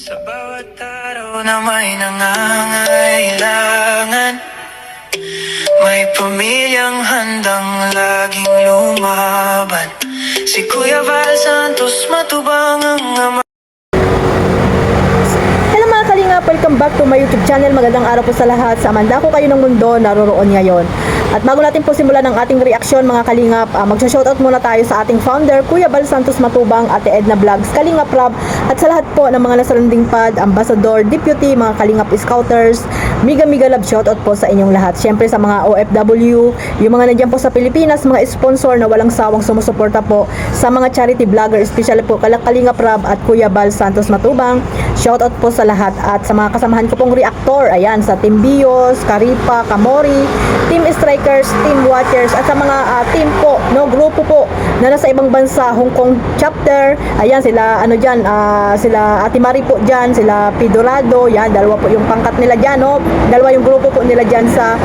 Sa bawat araw na may nangangailangan, may pamilyang handang laging lumaban. Si Kuya Val Santos matubang ang ama. Hello mga kalingap, welcome back to my YouTube channel. Magandang araw po sa lahat. Sa man ko kayo ng mundo naroroon ngayon. At bago natin po simulan ang ating reaksyon mga kalingap, magsha-shoutout muna tayo sa ating founder, Kuya Val Santos Matubang, Ate Edna Vlogs, Kalingap Rob, at sa lahat po ng mga nasa landing pad, ambassador, deputy, mga kalingap scouters, mega love shoutout po sa inyong lahat. Siyempre sa mga OFW, yung mga nandiyan po sa Pilipinas, mga sponsor na walang sawang sumusuporta po sa mga charity vlogger, especially po Kalingap Rob at Kuya Val Santos Matubang. Shoutout po sa lahat at sa mga kasamahan ko pong reactor, ayan, sa Team Bios, Karipa, Kamori, Team Strikers, Team Watchers, at sa mga team po, no, grupo po na nasa ibang bansa, Hong Kong chapter, ayan, sila, ano dyan, sila Ate Marie po dyan, sila Pidorado, yan, dalawa po yung pangkat nila dyan, no, dalawa yung grupo po nila dyan sa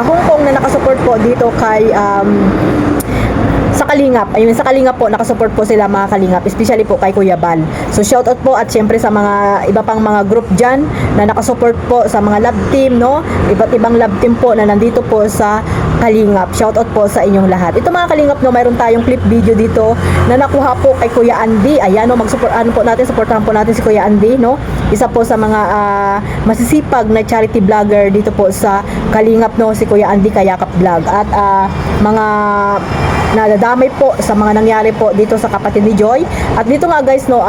Hong Kong na nakasupport po dito kay, sa Kalingap, ayun, sa Kalingap po, nakasupport po sila mga Kalingap, especially po kay Kuya Val. So shoutout po at syempre sa mga iba pang mga group dyan na nakasupport po sa mga love team, no? Iba't ibang love team po na nandito po sa Kalingap. Shoutout po sa inyong lahat. Ito mga Kalingap, no, mayroon tayong clip video dito na nakuha po kay Kuya Andy. Ayan, no, mag-support, ano po natin, supportahan po natin si Kuya Andy, no? Isa po sa mga masisipag na charity vlogger dito po sa Kalingap, no, si Kuya Andy Kayakap Vlog. At mga nadadamay po sa mga nangyari po dito sa kapatid ni Joy. At dito nga guys, no,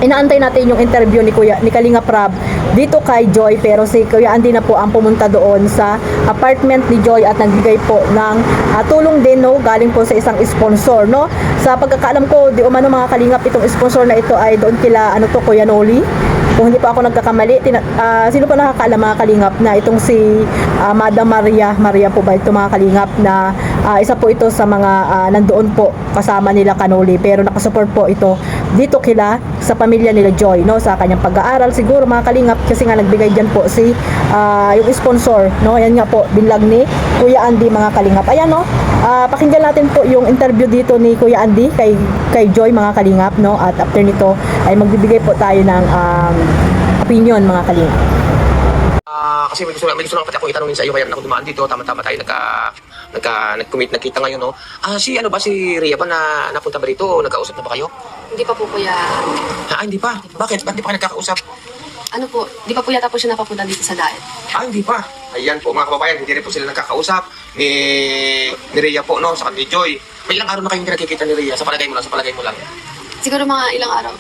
inaantay natin yung interview ni Kalingap Rob dito kay Joy, pero si Kuya Andy na po ang pumunta doon sa apartment ni Joy at nagbigay po ng tulong din, no, galing po sa isang sponsor, no. Sa pagkakaalam ko, di umano mga Kalingap, itong sponsor na ito ay doon kila, ano to, Kuya Noli, kung hindi pa ako nagkakamali. Sino pa nakakaalam mga Kalingap na itong si Madam Maria po ba ito mga Kalingap, na isa po ito sa mga nandoon po kasama nila Kanoli, pero nakasupport po ito dito kila sa pamilya nila Joy, no, sa kanyang pag-aaral siguro mga Kalingap, kasi nga nagbigay dyan po si yung sponsor, no. Ayan nga po, binlog ni Kuya Andy mga Kalingap. Ayan, no, pakinggan natin po yung interview dito ni Kuya Andy kay Joy mga Kalingap, no, at after nito ay magbibigay po tayo ng opinion mga Kalingap. Kasi may gusto lang pati ako itanungin sa iyo, kaya ako dumaan dito, tama-tama tayo nag-commit, nagkita ngayon, no. Si Rhea ba na napunta ba dito? Nagkausap na ba kayo? Hindi pa po kuya. Hindi pa. Bakit? Ba't di pa kayo nagkakausap? Ano po, di pa po yata po siya napapunta dito sa diet. Hindi pa. Ayan po mga kababayan, hindi rin po sila nagkakausap ni Rhea po, no, sa ni Joy. May ilang araw na kayong nakikita ni Rhea? Sa palagay mo lang. Siguro mga ilang araw,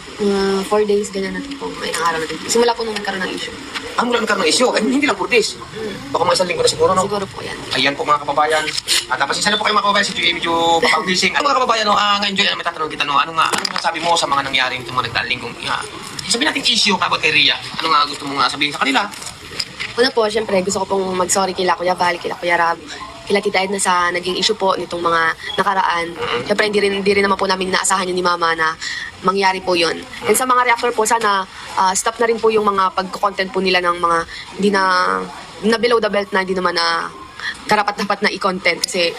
4 days, ganyan natin po, mga ilang araw natin. Simula po nung nagkaroon ng issue. Mula nagkaroon ng issue? Hindi lang 4 days. Baka mga isang linggo na siguro, no? Siguro po yan. Ayan po mga kababayan. Tapos isa na po kayo mga kababayan, si Joy medyo papag-blessing. Mga kababayan, no, ngayon Joy, may tatanong kita, no, ano nga sabi mo sa mga nangyari nitong mga nagdaang linggong, sabihin natin issue kabot kay Rhea. Ano nga gusto mo nga sabihin sa kanila? Una po, syempre, gusto ko pong mag-sorry kila Kuya Val, kila Kuya Rab, kila Tita Edna sa naging issue po nitong mga nakaraan. Syempre, hindi rin naman po namin inaasahan yun ni Mama na mangyari po yun. And sa mga reactor po, sana stop na rin po yung mga pag-content po nila ng mga hindi na below the belt na hindi naman na karapat-dapat na i-content kasi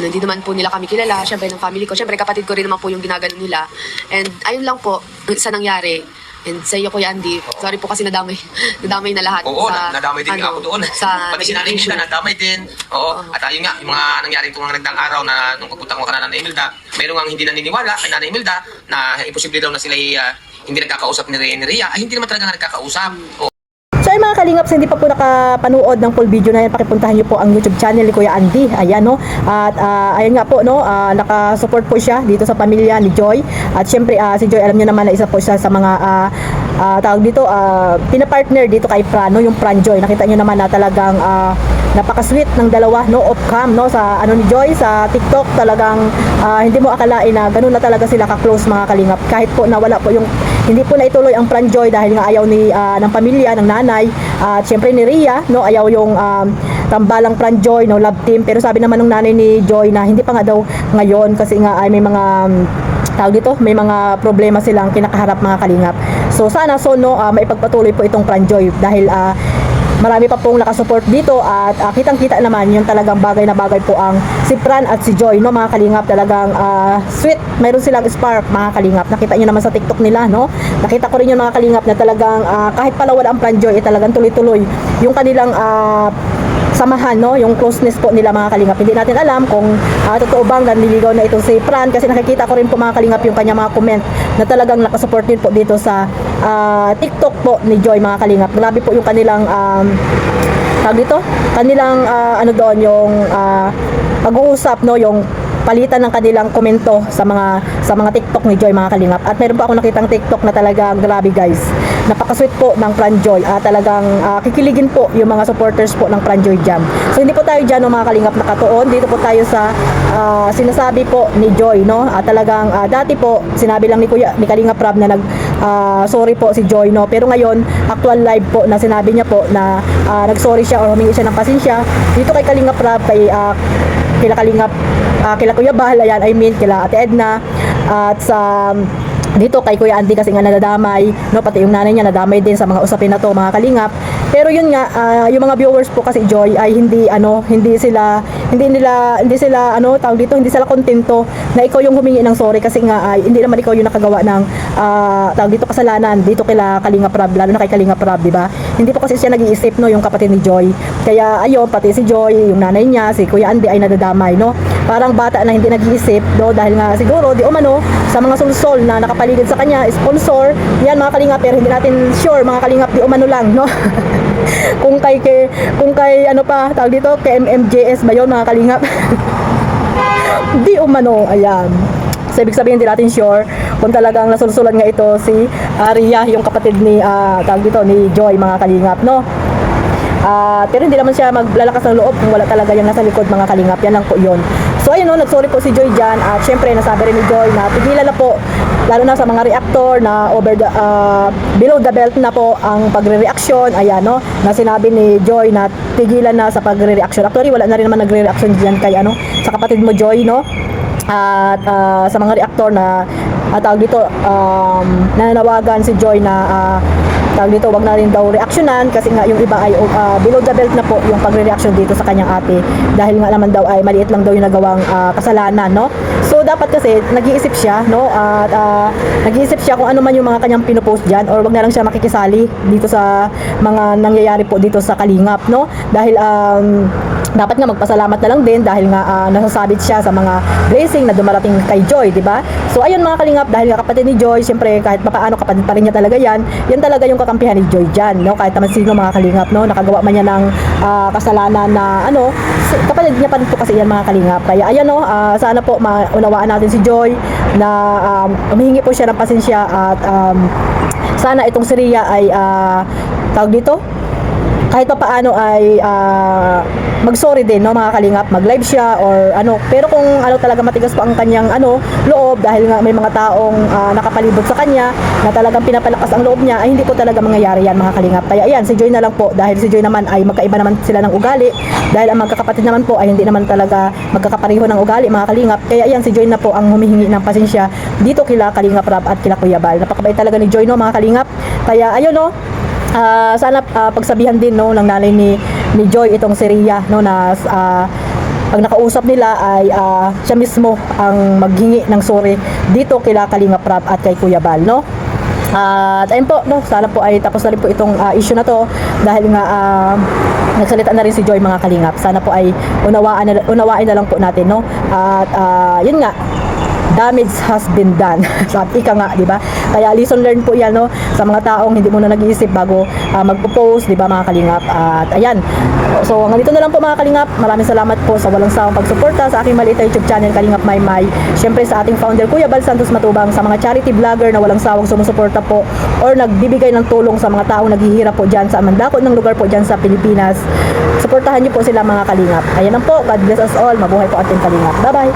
hindi naman po nila kami kilala, syempre ng family ko, syempre kapatid ko rin naman po yung ginagano nila. And ayun lang po sa nangyari. And sa iyo Kuya Andy, sorry po kasi nadamay na lahat. Oo, nadamay din ako doon. Pati si Nanay Imelda, nadamay din. Oo, at ayun nga, yung mga nangyari itong mga nagdaang araw na nung pagpunta ko ka na Nanay Imelda, mayroong ang hindi naniniwala kay Nanay Imelda na imposible daw na sila hindi nagkakausap ni Rhea. Hindi naman talaga nagkakausap. So ay mga Kalingap, sa hindi pa po nakapanood ng full video na yan, pakipuntahan nyo po ang YouTube channel ni Kuya Andy. Ayan, no. At ayan nga po, no, nakasupport po siya dito sa pamilya ni Joy. At syempre si Joy, alam niyo naman na isa po siya sa mga tawag dito, pinapartner dito kay Prano, yung Pran Joy. Nakita niyo naman na talagang napaka-sweet ng dalawa, no, off-cam, no, sa ano ni Joy sa TikTok. Talagang hindi mo akalain na ganun na talaga sila ka-close mga Kalingap. Kahit po nawala po yung, hindi po na ituloy ang Pran Joy dahil nga ayaw ni ng pamilya ng nanay at syempre ni Rhea, no, ayaw yung tambalang Pran Joy, no, love team. Pero sabi naman ng nanay ni Joy na hindi pa nga daw ngayon kasi nga ay may mga tawag dito, may mga problema silang kinakaharap mga Kalingap. So sana no, maipagpatuloy po itong Pran Joy dahil marami pa pong nakasupport dito at kitang-kita naman yung talagang bagay na bagay po ang si Fran at si Joy, no mga kalingap, talagang sweet, mayroon silang spark mga kalingap. Nakita nyo naman sa TikTok nila, no? Nakita ko rin yung mga kalingap na talagang kahit pala wala ang Fran Joy, talagang tuloy-tuloy yung kanilang samahan, no, yung closeness po nila mga kalingap. Hindi natin alam kung totoo bang nililigaw na itong si Fran, kasi nakikita ko rin po mga kalingap yung kanya mga comment na talagang nakasupport din po dito sa TikTok po ni Joy mga kalingap. Grabe po yung kanilang tawag dito, kanilang ano doon, yung pag-uusap, no, yung palitan ng kanilang komento sa mga TikTok ni Joy mga kalingap. At meron pa ako nakitang TikTok na talagang grabe guys, napaka-sweet po ng Fran Joy. Talagang kikiligin po yung mga supporters po ng Fran Joy dyan. So hindi po tayo dyan, no, mga kalingap, nakatuon. Dito po tayo sa sinasabi po ni Joy, no. Talagang dati po sinabi lang ni Kalingap Rab na sorry po si Joy, no. Pero ngayon actual live po na sinabi niya po na nag-sorry siya or humingi siya ng pasensya dito kay Kalingap Rab, kay kila Kalingap, kila Kuya Bal, ayan, I mean kila Ate Edna, at sa dito kay Kuya Andy kasi nga nadadamay, no, pati yung nanay niya nadamay din sa mga usapin na to mga kalingap. Pero yun nga, yung mga viewers po kasi Joy ay hindi sila tawag dito, hindi sila kontento na ikaw yung humingi ng sorry, kasi nga hindi naman ikaw yung nakagawa ng tawag dito kasalanan dito kila Kalingap Rab, lalo na kay Kalingap Rab, di ba? Hindi po kasi siya nag-iisip, no, yung kapatid ni Joy. Kaya ayun, pati si Joy, yung nanay niya, si Kuya Andy ay nadadamay, no? Parang bata na hindi nag-iisip, no, dahil nga siguro di umano sa mga sulsol na nakapaligid sa kanya, sponsor, yan mga kalingap, pero hindi natin sure mga kalingap, di umano lang, no? kung kay ano pa tawag dito, kay MMJS ba yun mga kalingap? Di umano, ayan. So ibig sabihin hindi natin sure kung talagang nasulsulan nga ito si Ria, yung kapatid ni tawag dito ni Joy mga kalingap, no? Pero hindi naman siya maglalakas ng loob kung wala talaga yung nasa likod mga kalingap, yan lang po yun. So ayun, no, nagsorry po si Joy dyan, at syempre nasabi rin ni Joy na tigilan na po, lalo na sa mga reactor na below the belt na po ang pagre-reaction, ayan, no, na sinabi ni Joy na tigilan na sa pagre-reaction. Actually wala na rin naman nagre-reaction dyan kay sa kapatid mo Joy, no, at sa mga reactor na tawag dito, nananawagan si Joy na tawag dito, wag na rin daw reaksyonan, kasi nga yung iba ay below the belt na po yung pagre-reaction dito sa kanyang ate, dahil nga naman daw ay maliit lang daw yung nagawang kasalanan, no. So dapat kasi nag-iisip siya, no, at nag-iisip siya kung ano man yung mga kanyang pinopost diyan, or wag na lang siya makikisali dito sa mga nangyayari po dito sa Kalingap, no, dahil dapat nga magpasalamat na lang din dahil nga nasasabit siya sa mga blessing na dumarating kay Joy, di ba? So ayun mga kalingap, dahil nga kapatid ni Joy, siyempre kahit papaano kapatid pa rin niya talaga yan talaga yung kakampihan ni Joy dyan, no? Kahit naman sino mga kalingap, no, nakagawa man niya ng kasalanan na kapatid niya pa rin po kasi yan mga kalingap. Kaya ayan, no, sana po maunawaan natin si Joy na humihingi po siya ng pasensya, at sana itong si Ria ay tawag dito, kahit pa paano ay mag-sorry din, no mga kalingap, mag-live siya or ano. Pero kung talaga matigas pa ang kanyang loob, dahil nga may mga taong nakapalibot sa kanya na talagang pinapalakas ang loob niya, ay hindi po talaga mangyayari yan mga kalingap. Kaya ayan, si Joy na lang po, dahil si Joy naman ay magkaiba naman sila ng ugali, dahil ang magkakapatid naman po ay hindi naman talaga magkakapareho ng ugali mga kalingap. Kaya ayan, si Joy na po ang humihingi ng pasensya dito kila Kalingap Rab at kila Kuya Bal. Napakabait talaga ni Joy, no mga kalingap. Kaya ayun, no, sana pagsabihan din, no, ng nanay ni Joy itong si Ria, no, na pag nakausap nila ay siya mismo ang maghingi ng sorry dito kila Kalingap Rab at kay Kuya Bal, no. At ayun po, no, sana po ay tapos na rin po itong issue na to, dahil nga nagsalita na rin si Joy mga kalingap. Sana po ay unawain na lang po natin, no. At yun nga, damage has been done. Sabi ika nga, di ba? Kaya lesson learned po yan, no, sa mga taong hindi muna nag-iisip bago magpo-post, di ba mga kalingap? At ayan. So hanggang dito na lang po mga kalingap. Maraming salamat po sa walang sawang pagsuporta sa aking maliit na YouTube channel Kalingap Maymay. Syempre sa ating founder Kuya Bal Santos Matubang, sa mga charity vlogger na walang sawang sumusuporta po or nagbibigay ng tulong sa mga taong naghihirap po dyan sa mandakot ng lugar po dyan sa Pilipinas. Suportahan niyo po sila mga kalingap. Ayan lang po. God bless us all. Mabuhay po ating kalingap. Bye-bye.